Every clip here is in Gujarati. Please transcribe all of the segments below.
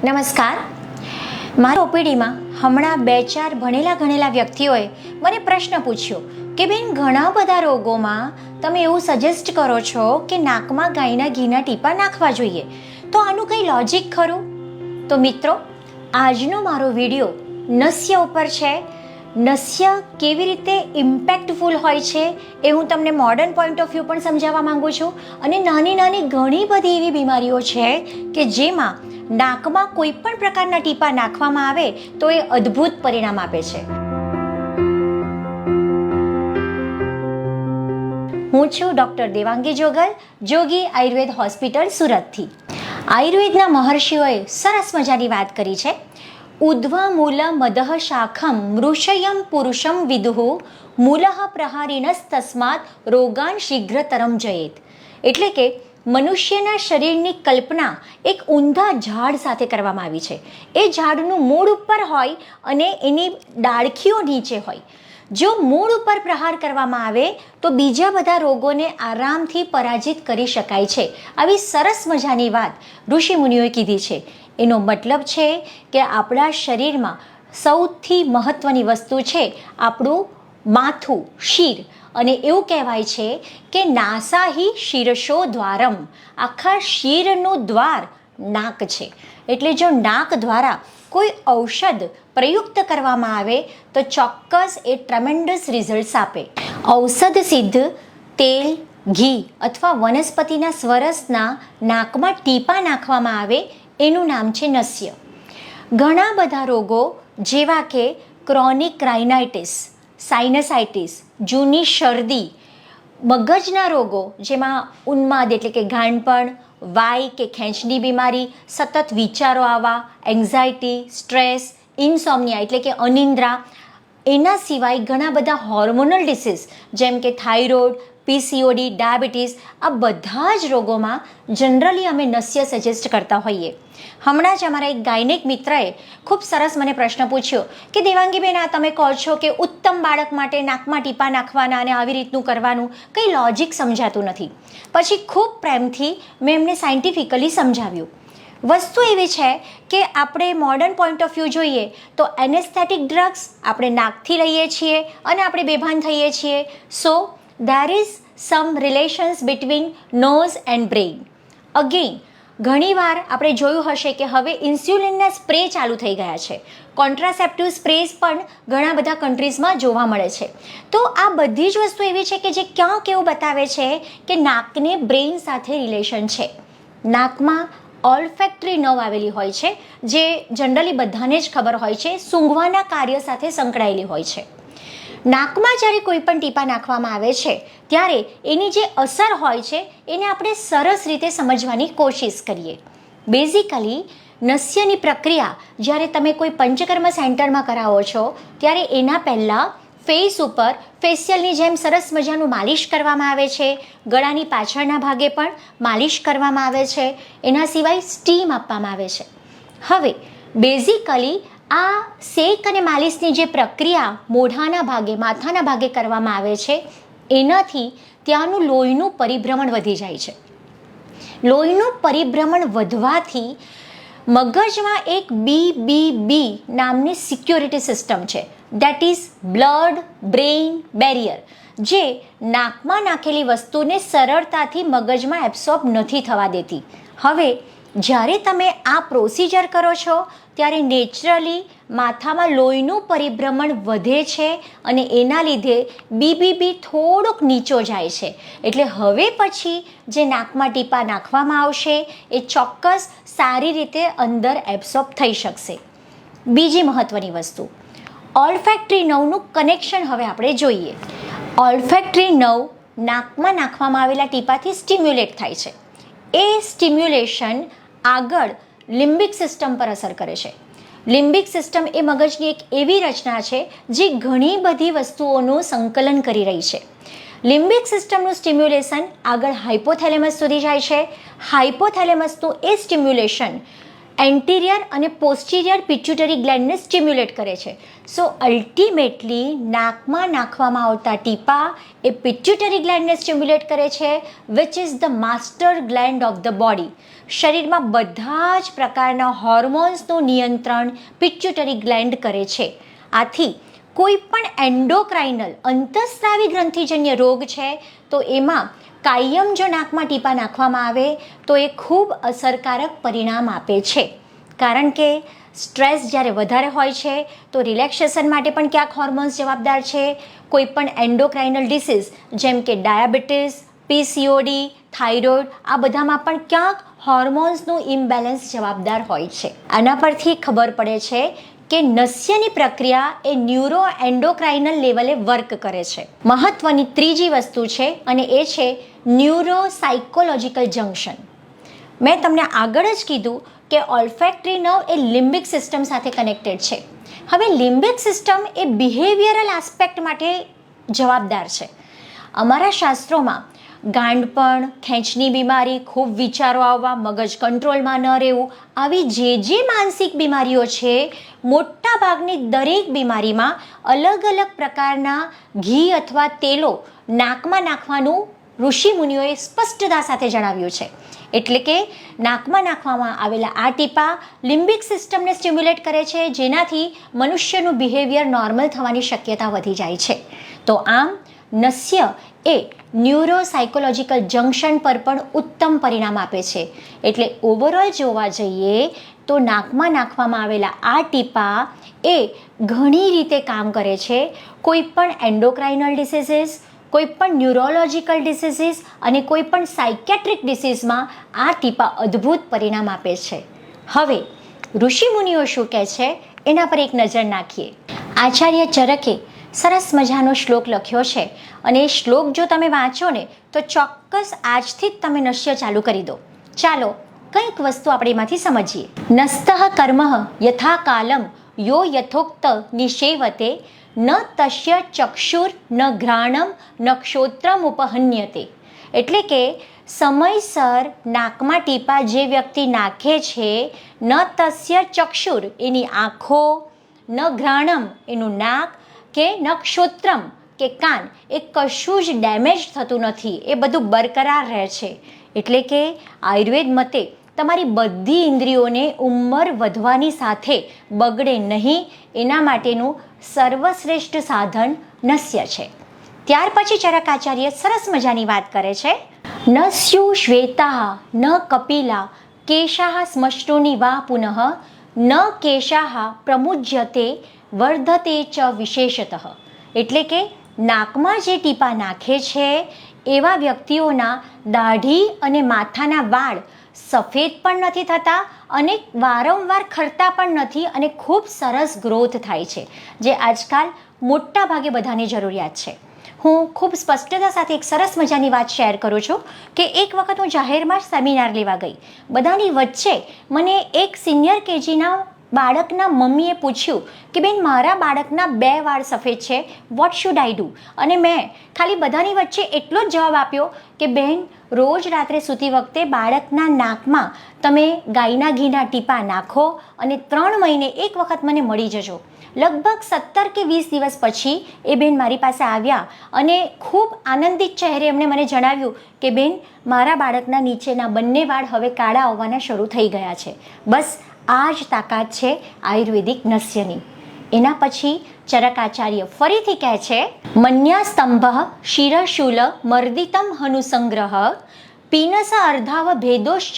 નમસ્કાર. મારી ઓપીડીમાં હમણાં 2-4 ભણેલા ગણેલા વ્યક્તિઓએ મને પ્રશ્ન પૂછ્યો કે બેન, ઘણા બધા રોગોમાં તમે એવું સજેસ્ટ કરો છો કે નાકમાં ગાયના ઘીના ટીપા નાખવા જોઈએ, તો આનું કંઈ લોજિક ખરું? તો મિત્રો, આજનો મારો વિડીયો નસ્ય ઉપર છે. નસ્ય કેવી રીતે ઇમ્પેક્ટફુલ હોય છે એ હું તમને મોડર્ન પોઈન્ટ ઓફ વ્યૂ પણ સમજાવવા માંગુ છું. અને નાની નાની ઘણી બધી એવી બીમારીઓ છે કે જેમાં નાકમાં કોઈ પણ પ્રકારના ટીપા નાખવામાં આવે તો એ અદ્ભુત પરિણામ આપે છે. હું છું ડૉક્ટર દેવાંગી જોગલ, જોગી આયુર્વેદ હોસ્પિટલ, સુરતથી. આયુર્વેદના મહર્ષિઓએ સરસ મજાની વાત કરી છે. ઉદ્ધ્વા મૂલ મદઃ શાખમ મૃષયમ પુરુષમ વિદુઃ મૂલઃ પ્રહારિણસ્તસ્માત રોગાન શીઘ્રતરમ જયેત. એટલે કે મનુષ્યના શરીરની કલ્પના એક ઊંધા ઝાડ સાથે કરવામાં આવી છે. એ ઝાડનું મૂળ ઉપર હોય અને એની ડાળખીઓ નીચે હોય. જો મૂળ ઉપર પ્રહાર કરવામાં આવે તો બીજા બધા રોગોને આરામથી પરાજિત કરી શકાય છે. આવી સરસ મજાની વાત ઋષિમુનિઓએ કીધી છે. એનો મતલબ છે કે આપણા શરીરમાં સૌથી મહત્ત્વની વસ્તુ છે આપણું માથું, શિર. અને એવું કહેવાય છે કે નાસાહી શિરશો દ્વારમ, આખા શિરનું દ્વાર નાક છે. એટલે જો નાક દ્વારા કોઈ ઔષધ પ્રયુક્ત કરવામાં આવે તો ચોક્કસ એ ટ્રેમેન્ડસ રિઝલ્ટ્સ આપે. ઔષધ સિદ્ધ તેલ, ઘી અથવા વનસ્પતિના સ્વરસના નાકમાં ટીપા નાખવામાં આવે એનું નામ છે નસ્ય. ઘણા બધા રોગો જેવા કે ક્રોનિક રાઇનાઇટિસ, સાઇનસાઇટિસ, જૂની શરદી, મગજના રોગો જેમાં ઉન્માદ એટલે કે ગાંડપણ, વાઈ કે ખેંચની બીમારી, સતત વિચારો આવવા, એન્ઝાયટી, સ્ટ્રેસ, ઇન્સોમ્નિયા એટલે કે અનિદ્રા, એના સિવાય ઘણા બધા હોર્મોનલ ડિસીઝ જેમ કે થાઇરોઇડ, પીસીઓડી, ડાયાબિટીસ, આ બધા જ રોગોમાં જનરલી અમે નસ્ય સજેસ્ટ કરતા હોઈએ. હમણાં જ અમારા એક ગાયનેક મિત્રએ ખૂબ સરસ મને પ્રશ્ન પૂછ્યો કે દેવાંગીબેન, આ તમે કહો છો કે ઉત્તમ બાળક માટે નાકમાં ટીપા નાખવાના અને આવી રીતનું કરવાનું, કંઈ લોજિક સમજાતું નથી. પછી ખૂબ પ્રેમથી મેં એમને સાયન્ટિફિકલી સમજાવ્યું. વસ્તુ એવી છે કે આપણે મોડર્ન પોઈન્ટ ઓફ વ્યૂ જોઈએ તો એનેસ્થેટિક ડ્રગ્સ આપણે નાકથી લઈએ છીએ અને આપણે બેભાન થઈએ છીએ. સો there is some relations between nose and brain. Again, ઘણીવાર આપણે જોયું હશે કે હવે ઇન્સ્યુલિનના સ્પ્રે ચાલુ થઈ ગયા છે. કોન્ટ્રાસેપ્ટિવ સ્પ્રેસ પણ ઘણા બધા કન્ટ્રીઝમાં જોવા મળે છે. તો આ બધી જ વસ્તુ એવી છે કે જે ક્યાંક એવું બતાવે છે કે નાકને બ્રેઇન સાથે રિલેશન છે. નાકમાં ઓલ્ફેક્ટરી નર્વ આવેલી હોય છે જે જનરલી બધાને જ ખબર હોય છે, સૂંઘવાના કાર્ય સાથે સંકળાયેલી હોય છે. નાકમાં જ્યારે કોઈ પણ ટીપા નાખવામાં આવે છે ત્યારે એની જે અસર હોય છે એને આપણે સરસ રીતે સમજવાની કોશિશ કરીએ. બેઝિકલી નસ્યની પ્રક્રિયા જ્યારે તમે કોઈ પંચકર્મ સેન્ટરમાં કરાવો છો ત્યારે એના પહેલાં ફેસ ઉપર ફેશિયલની જેમ સરસ મજાનું માલિશ કરવામાં આવે છે. ગળાની પાછળના ભાગે પણ માલિશ કરવામાં આવે છે. એના સિવાય સ્ટીમ આપવામાં આવે છે. હવે બેઝિકલી આ શેક અને માલિશની જે પ્રક્રિયા મોઢાના ભાગે, માથાના ભાગે કરવામાં આવે છે એનાથી ત્યાંનું લોહીનું પરિભ્રમણ વધી જાય છે. લોહીનું પરિભ્રમણ વધવાથી મગજમાં એક BBB નામની સિક્યોરિટી સિસ્ટમ છે, that is blood brain barrier, જે નાકમાં નાખેલી વસ્તુને સરળતાથી મગજમાં એબ્સોર્બ નથી થવા દેતી. હવે જ્યારે તમે આ પ્રોસિજર કરો છો ત્યારે નેચરલી માથામાં લોહીનું પરિભ્રમણ વધે છે અને એના લીધે BBB થોડોક નીચો જાય છે. એટલે હવે પછી જે નાકમાં ટીપા નાખવામાં આવશે એ ચોક્કસ સારી રીતે અંદર એબ્સોર્બ થઈ શકશે. બીજી મહત્ત્વની વસ્તુ, ઓલ્ફેક્ટરી નર્વનું કનેક્શન હવે આપણે જોઈએ. ઓલ્ફેક્ટરી નર્વ નાકમાં નાખવામાં આવેલા ટીપાથી સ્ટિમ્યુલેટ થાય છે. એ સ્ટિમ્યુલેશન આગળ લિમ્બિક સિસ્ટમ પર અસર કરે છે. લિમ્બિક સિસ્ટમ એ મગજની એક એવી રચના છે જે ઘણી બધી વસ્તુઓનું સંકલન કરી રહી છે. લિમ્બિક સિસ્ટમનું સ્ટિમ્યુલેશન આગળ હાઇપોથેલેમસ સુધી જાય છે. હાઇપોથેલેમસનું એ સ્ટિમ્યુલેશન એન્ટિરિયર અને પોસ્ટિરિયર પિટ્યુટરી ગ્લેન્ડને સ્ટિમ્યુલેટ કરે છે. સો અલ્ટિમેટલી નાકમાં નાખવામાં આવતા ટીપા એ પિટ્યુટરી ગ્લેન્ડને સ્ટિમ્યુલેટ કરે છે, which is the master gland of the body. શરીરમાં બધા જ પ્રકારના હોર્મોન્સનું નિયંત્રણ પિટ્યુટરી ગ્લેન્ડ કરે છે. આથી કોઈ પણ એન્ડોક્રાઇનલ અંતઃસ્રાવી ગ્રંથિજન્ય રોગ છે તો એમાં કાયમ જો નાકમાં ટીપાં નાખવામાં આવે તો એ ખૂબ અસરકારક પરિણામ આપે છે. કારણ કે સ્ટ્રેસ જ્યારે વધારે હોય છે તો રિલેક્સેશન માટે પણ ક્યાંક હોર્મોન્સ જવાબદાર છે. કોઈ પણ એન્ડોક્રાઇનલ ડિસીઝ જેમ કે ડાયાબિટીસ, પીસીઓડી, થાઇરોઇડ, આ બધામાં પણ ક્યાંક હોર્મોન્સનું ઇમ્બેલેન્સ જવાબદાર હોય છે. આના પરથી ખબર પડે છે કે નસ્યની પ્રક્રિયા એ ન્યુરો એન્ડોક્રાઇનલ લેવલે વર્ક કરે છે. મહત્વની ત્રીજી વસ્તુ છે અને એ છે ન્યુરો સાયકોલોજીકલ જંક્શન. મેં તમને આગળ જ કીધું કે ઓલ્ફેક્ટરી નર્વ એ લિમ્બિક સિસ્ટમ સાથે કનેક્ટેડ છે. હવે લિમ્બિક સિસ્ટમ એ બિહેવિયરલ આસ્પેક્ટ માટે જવાબદાર છે. અમારા શાસ્ત્રોમાં ગાંડપણ, ખેંચની બીમારી, ખૂબ વિચારો આવવા, મગજ કંટ્રોલમાં ન રહેવું, આવી જે માનસિક બીમારીઓ છે, મોટા ભાગની દરેક બીમારીમાં અલગ અલગ પ્રકારના ઘી અથવા તેલો નાકમાં નાખવાનું ઋષિ મુનિઓએ સ્પષ્ટતા સાથે જણાવ્યું છે. એટલે કે નાકમાં નાખવામાં આવેલા આ ટીપા લિમ્બિક સિસ્ટમને સ્ટિમ્યુલેટ કરે છે, જેનાથી મનુષ્યનું બિહેવિયર નોર્મલ થવાની શક્યતા વધી જાય છે. તો આમ નસ્ય એ ન્યુરો સાયકોલોજીકલ જંક્શન પર પણ ઉત્તમ પરિણામ આપે છે. એટલે ઓવરઓલ જોવા જઈએ તો નાકમાં નાખવામાં આવેલા આ ટીપા એ ઘણી રીતે કામ કરે છે. કોઈ પણ એન્ડોક્રાઇનલ ડિસીઝીસ, કોઈ પણ ન્યુરોલોજીકલ ડિસીઝીસ અને કોઈ પણ સાયકેટ્રિક ડિસીઝમાં આ ટીપા અદ્ભુત પરિણામ આપે છે. હવે ઋષિમુનિઓ શું કહે છે એના પર એક નજર નાખીએ. આચાર્ય ચરકે સરસ મજાનો શ્લોક લખ્યો છે અને એ શ્લોક જો તમે વાંચો ને તો ચોક્કસ આજથી જ તમે નશ્ય ચાલુ કરી દો. ચાલો કંઈક વસ્તુ આપણે એમાંથી સમજીએ. નસ્તઃ કર્મ યથા કાલમ યો યથોક્ત નિષેવતે ન તસ્ય ચક્ષુર ન ઘ્રાણમ ન ક્ષોત્રમ ઉપહન્યતે. એટલે કે સમયસર નાકમાં ટીપા જે વ્યક્તિ નાખે છે, ન તસ્ય ચક્ષુર એની આંખો, ન ઘ્રાણમ એનું નાક, કે ન ક્ષોત્રમ કે કાન, એ કશું જ ડેમેજ થતું નથી, એ બધું બરકરાર રહે છે. એટલે કે આયુર્વેદ મતે તમારી બધી ઇન્દ્રિયોને ઉંમર વધવાની સાથે બગડે નહીં એના માટેનું સર્વશ્રેષ્ઠ સાધન નસ્ય છે. ત્યાર પછી ચરકાચાર્ય સરસ મજાની વાત કરે છે. ન સ્યુ શ્વેતા ન કપિલા કેશાહ શ્મશ્રુની વા પુનઃ ન કેશાહ પ્રમુજ્યતે વર્ધતે ચ વિશેષતઃ. એટલે કે નાકમાં જે ટીપા નાખે છે એવા વ્યક્તિઓના દાઢી અને માથાના વાળ સફેદ પણ નથી થતા અને વારંવાર ખરતા પણ નથી અને ખૂબ સરસ ગ્રોથ થાય છે, જે આજકાલ મોટા ભાગે બધાની જરૂરિયાત છે. હું ખૂબ સ્પષ્ટતા સાથે એક સરસ મજાની વાત શેર કરું છું કે એક વખત હું જાહેરમાં સેમિનાર લેવા ગઈ. બધાની વચ્ચે મને એક સિનિયર કેજીના બાળકના મમ્મીએ પૂછ્યું કે બેન, મારા બાળકના 2 વાળ સફેદ છે, વોટ શુડ આઈ ડુ? અને મેં ખાલી બધાની વચ્ચે એટલો જ જવાબ આપ્યો કે બેન, રોજ રાત્રે સૂતી વખતે બાળકના નાકમાં તમે ગાયના ઘીના ટીપા નાખો અને 3 મહિને એક વખત મને મળી જજો. લગભગ 17 કે 20 દિવસ પછી એ બેન મારી પાસે આવ્યા અને ખૂબ આનંદિત ચહેરે એમણે મને જણાવ્યું કે બેન, મારા બાળકના નીચેના બંને વાળ હવે કાળા આવવાના શરૂ થઈ ગયા છે. બસ આ જ તાકાત છે આયુર્વેદિક નસ્યની. એના પછી ચરકાચાર્ય ફરીથી કહે છે, મન્યાસ્તંભ શિરશૂલ મર્દિતમ હનુસંગ્રહ પીનસ અર્ધાવ ભેદોશ્ચ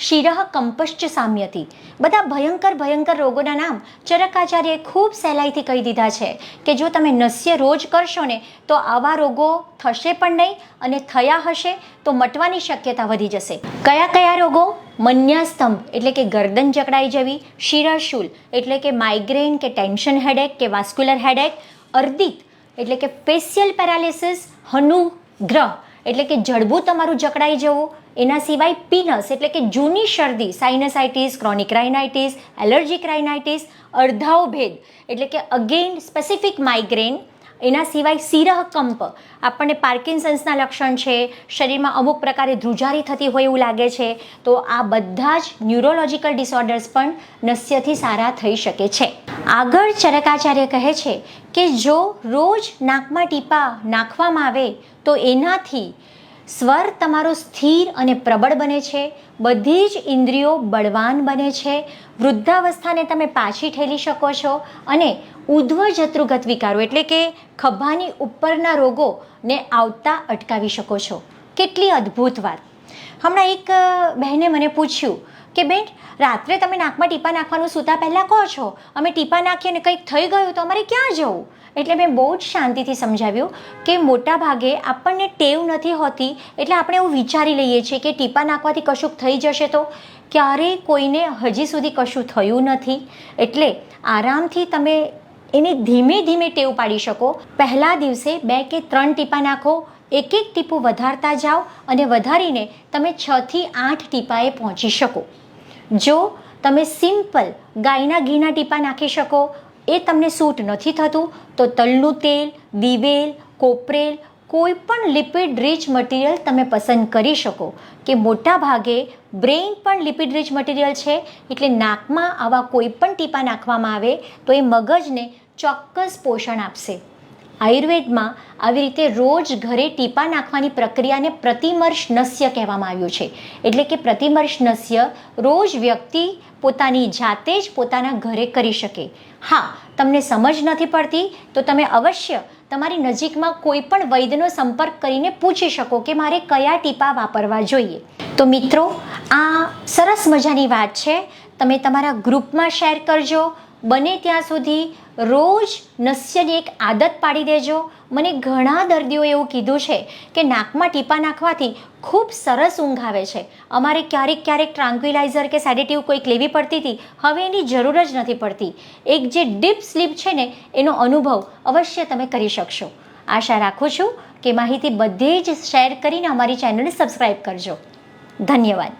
શિરઃ કંપશ્ચ સામ્યતિ. બધા ભયંકર રોગોના નામ ચરકાચાર્યએ ખૂબ સહેલાઈથી કહી દીધા છે કે જો તમે નસ્ય રોજ કરશો ને તો આવા રોગો થશે પણ નહીં અને થયા હશે તો મટવાની શક્યતા વધી જશે. કયા રોગો? મન્યાસ્તંભ એટલે કે ગરદન જકડાઈ જવી, શિરશૂલ એટલે કે માઇગ્રેન કે ટેન્શન હેડેક કે વાસ્ક્યુલર હેડેક, અર્ધિત એટલે કે ફેશિયલ પેરાલિસિસ, હનુગ્રહ એટલે કે જડબું તમારું જકડાઈ જવું. એના સિવાય પીનસ એટલે કે જૂની શરદી, સાઇનસાઇટિસ, ક્રોનિક રાઇનાઇટિસ, એલર્જીક રાઇનાઇટિસ, અર્ધાવ ભેદ એટલે કે અગેન સ્પેસિફિક માઇગ્રેન. એના સિવાય શિરઃ કંપ, આપણને પાર્કિન્સન્સના લક્ષણ છે, શરીરમાં અમુક પ્રકારે ધ્રુજારી થતી હોય એવું લાગે છે, તો આ બધા જ ન્યુરોલોજીકલ ડિસઓર્ડર્સ પણ નસ્યથી સારા થઈ શકે છે. આગળ ચરકાચાર્ય કહે છે કે જો રોજ નાકમાં ટીપા નાખવામાં આવે તો એનાથી સ્વર તમારો સ્થિર અને પ્રબળ બને છે, બધી જ ઇન્દ્રિયો બળવાન બને છે, વૃદ્ધાવસ્થાને તમે પાછી ઠેલી શકો છો અને ઉધ્વ જતૃગત વિકારો એટલે કે ખભાની ઉપરના રોગોને આવતા અટકાવી શકો છો. કેટલી અદ્ભુત વાત. હમણાં એક બહેને મને પૂછ્યું કે બેન, રાત્રે તમે નાકમાં ટીપા નાખવાનું સૂતા પહેલાં કહો છો, અમે ટીપા નાખીએ અને કંઈક થઈ ગયું તો અમારે ક્યાં જવું? એટલે મેં બહુ જ શાંતિથી સમજાવ્યું કે મોટા ભાગે આપણને ટેવ નથી હોતી, એટલે આપણે એવું વિચારી લઈએ છીએ કે ટીપા નાખવાથી કશુંક થઈ જશે. તો ક્યારેય કોઈને હજી સુધી કશું થયું નથી. એટલે આરામથી તમે એને ધીમે ધીમે ટેવ પાડી શકો. પહેલા દિવસે 2 કે 3 ટીપા નાખો, એક એક ટીપું વધારતા જાઓ અને વધારીને તમે 6 થી 8 ટીપાએ પહોંચી શકો. જો તમે સિમ્પલ ગાયના ઘીના ટીપા નાખી શકો, એ તમને સૂટ નથી થતું, તો તલનું તેલ, દિવેલ, કોપરેલ, કોઈ પણ લિપિડ રીચ મટીરિયલ તમે પસંદ કરી શકો. કે મોટા ભાગે બ્રેઇન પણ લિપિડ રીચ મટીરિયલ છે, એટલે નાકમાં આવા કોઈ પણ ટીપા નાખવામાં આવે તો એ મગજને ચોક્કસ પોષણ આપશે. આયુર્વેદમાં આવી રીતે રોજ ઘરે ટીપા નાખવાની પ્રક્રિયાને પ્રતિમર્શ નસ્ય કહેવામાં આવ્યું છે. એટલે કે પ્રતિમર્શ નસ્ય રોજ વ્યક્તિ પોતાની જાતે જ પોતાના ઘરે કરી શકે. હા, તમને સમજ નથી પડતી તો તમે અવશ્ય તમારી નજીકમાં કોઈ પણ વૈદ્યનો સંપર્ક કરીને પૂછી શકો કે મારે કયા ટીપા વાપરવા જોઈએ. તો મિત્રો, આ સરસ મજાની વાત છે, તમે તમારા ગ્રુપમાં શેર કરજો. બને ત્યાં સુધી રોજ નસ્યની એક આદત પાડી દેજો. મને ઘણા દર્દીઓએ એવું કીધું છે કે નાકમાં ટીપા નાખવાથી ખૂબ સરસ ઊંઘ આવે છે. અમારે ક્યારેક ટ્રાન્ક્વિલાઇઝર કે સેડેટિવ કોઈક લેવી પડતી હતી, હવે એની જરૂર જ નથી પડતી. એક જે ડીપ સ્લીપ છે ને, એનો અનુભવ અવશ્ય તમે કરી શકશો. આશા રાખું છું કે માહિતી બધે જ શેર કરીને અમારી ચેનલને સબસ્ક્રાઈબ કરજો. ધન્યવાદ.